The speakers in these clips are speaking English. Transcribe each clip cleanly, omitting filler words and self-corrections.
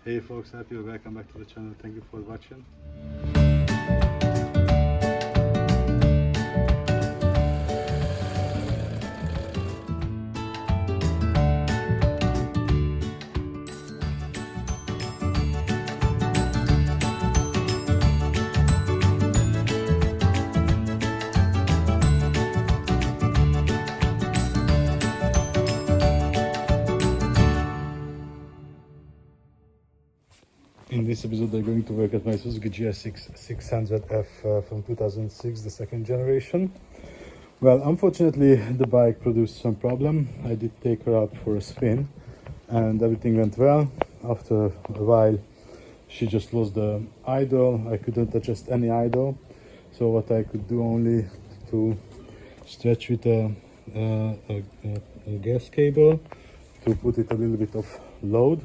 Hey folks, happy you're welcome back to the channel. Thank you for watching. In this episode, I'm going to work at my Suzuki Gsx600f from 2006, the second generation. Well, unfortunately, the bike produced some problem. I did take her out for a spin, and everything went well. After a while, she just lost the idle. I couldn't adjust any idle, so what I could do only to stretch with a gas cable to put it a little bit of load.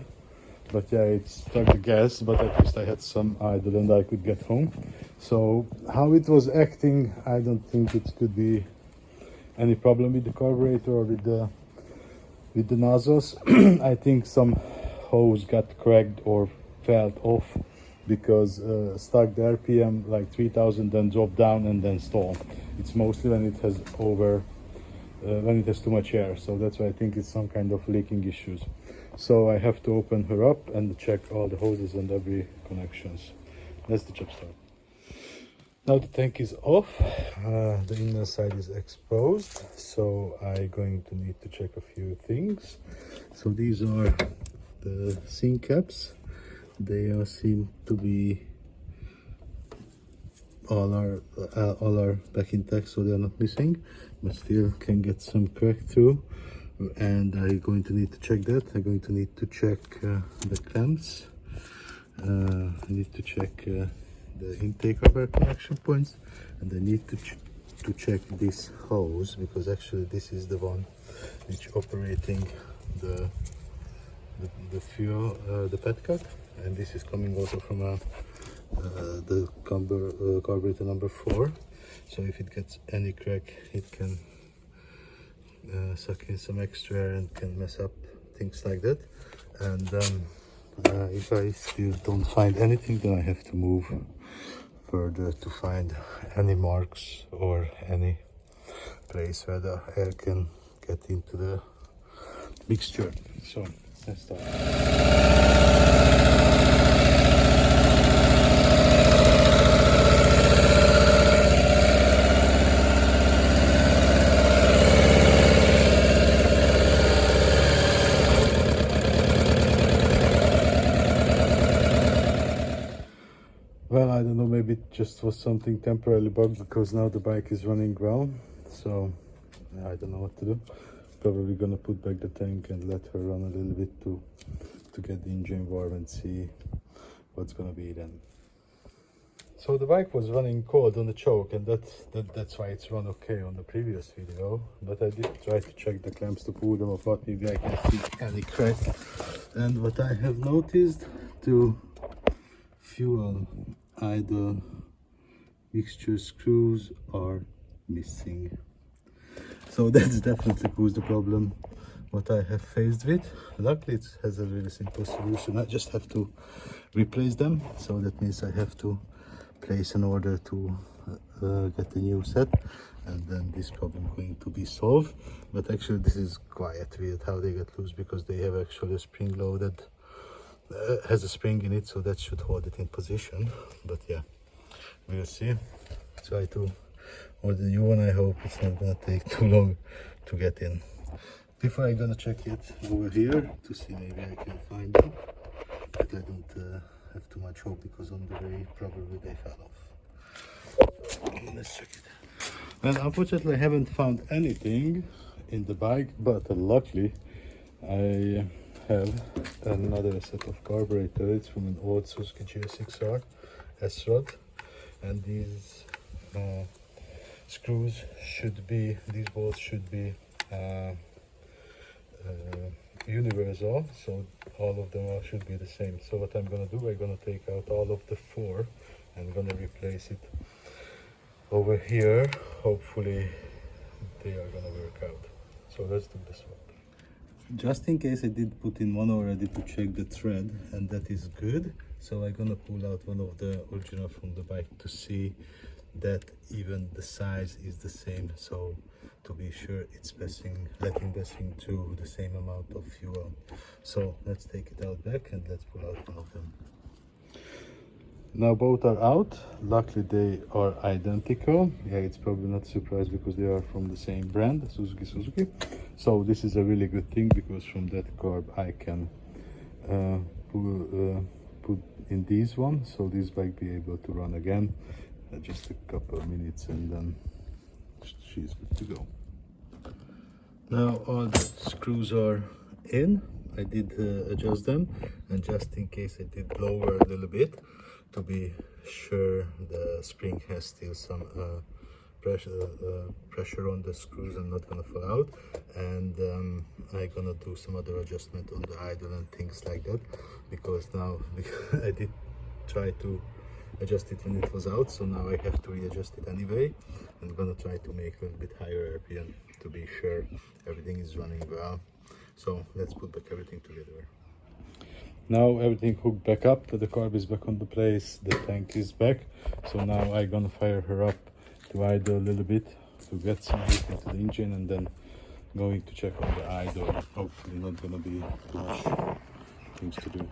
But yeah, it stuck the gas, but at least I had some idle and I could get home. So how it was acting, I don't think it could be any problem with the carburetor or with the nozzles. I think some hose got cracked or fell off because stuck the RPM like 3000, then dropped down and then stalled. It's mostly when it has when it has too much air, so that's why I think it's some kind of leaking issues. So I have to open her up and check all the hoses and every connections. That's the job start. Now the tank is off, the inner side is exposed, so I'm going to need to check a few things. So these are the sink caps. They seem to be all are back intact, so they are not missing, but still can get some crack through, and I'm going to need to check that. I'm going to need to check the clamps. I need to check the intake of our connection points, and I need to check this hose, because actually this is the one which operating the fuel, the petcock, and this is coming also from the carburetor number 4. So if it gets any crack, it can suck in some extra air and can mess up things like that. And if I still don't find anything, then I have to move further to find any marks or any place where the air can get into the mixture. So let's start. Well, I don't know, maybe it just was something temporarily bugged, because now the bike is running well. So I don't know what to do. Probably gonna put back the tank and let her run a little bit to get the engine warm and see what's gonna be then. So the bike was running cold on the choke, and that's why it's run okay on the previous video. But I did try to check the clamps to pull them apart. Maybe I can see any crack. And what I have noticed, to fuel idle mixture screws are missing. So that's definitely caused the problem what I have faced with. Luckily it has a really simple solution. I just have to replace them. So that means I have to place an order to get a new set, and then this problem going to be solved. But actually this is quite weird how they get loose, because they have actually a spring loaded has a spring in it, so that should hold it in position. But yeah, we'll see. Try to order the new one. I hope it's not gonna take too long to get in. Before I'm gonna check it over here to see maybe I can find it, but I don't have too much hope, because on the way probably they fell off. Let's check it. Well, unfortunately I haven't found anything in the bike, but luckily I have another set of carburetor. It's from an old Suzuki Gsx600f S-rod, and these screws should be, these bolts should be universal, so all of them should be the same. So what I'm gonna do, I'm gonna take out all of the 4 and gonna replace it over here. Hopefully they are gonna work out. So let's do the swap. Just in case, I did put in one already to check the thread, and that is good. So I'm gonna pull out one of the original from the bike to see that even the size is the same, so to be sure it's letting passing through the same amount of fuel. So let's take it out back and let's pull out one of them. Now both are out. Luckily they are identical. Yeah, it's probably not a surprise because they are from the same brand, Suzuki. So this is a really good thing, because from that carb I can put in these one, so this bike be able to run again. Just a couple of minutes and then she's good to go. Now all the screws are in. I did adjust them, and just in case I did lower a little bit to be sure the spring has still some pressure on the screws and not gonna fall out. And I'm gonna do some other adjustment on the idle and things like that, because now I did try to adjust it when it was out, so now I have to readjust it anyway. I'm gonna try to make a little bit higher RPM to be sure everything is running well. So let's put back everything together. Now everything hooked back up, the carb is back on the place, the tank is back. So now I'm gonna fire her up to idle a little bit to get some heat into the engine, and then going to check on the idle. Hopefully not gonna be too much things to do.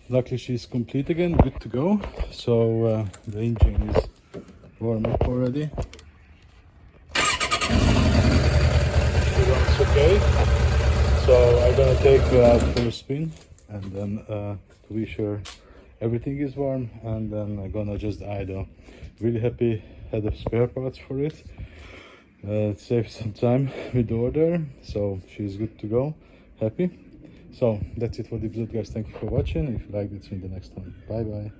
Luckily she's complete again, good to go. So the engine is warm up already. She runs okay. So I'm gonna take her out for a spin, and then to be sure everything is warm, and then I'm gonna just idle. Really happy had the spare parts for it. It saved some time with the order, so she's good to go. Happy. So that's it for the episode, guys. Thank you for watching. If you liked it, see you in the next one. Bye bye.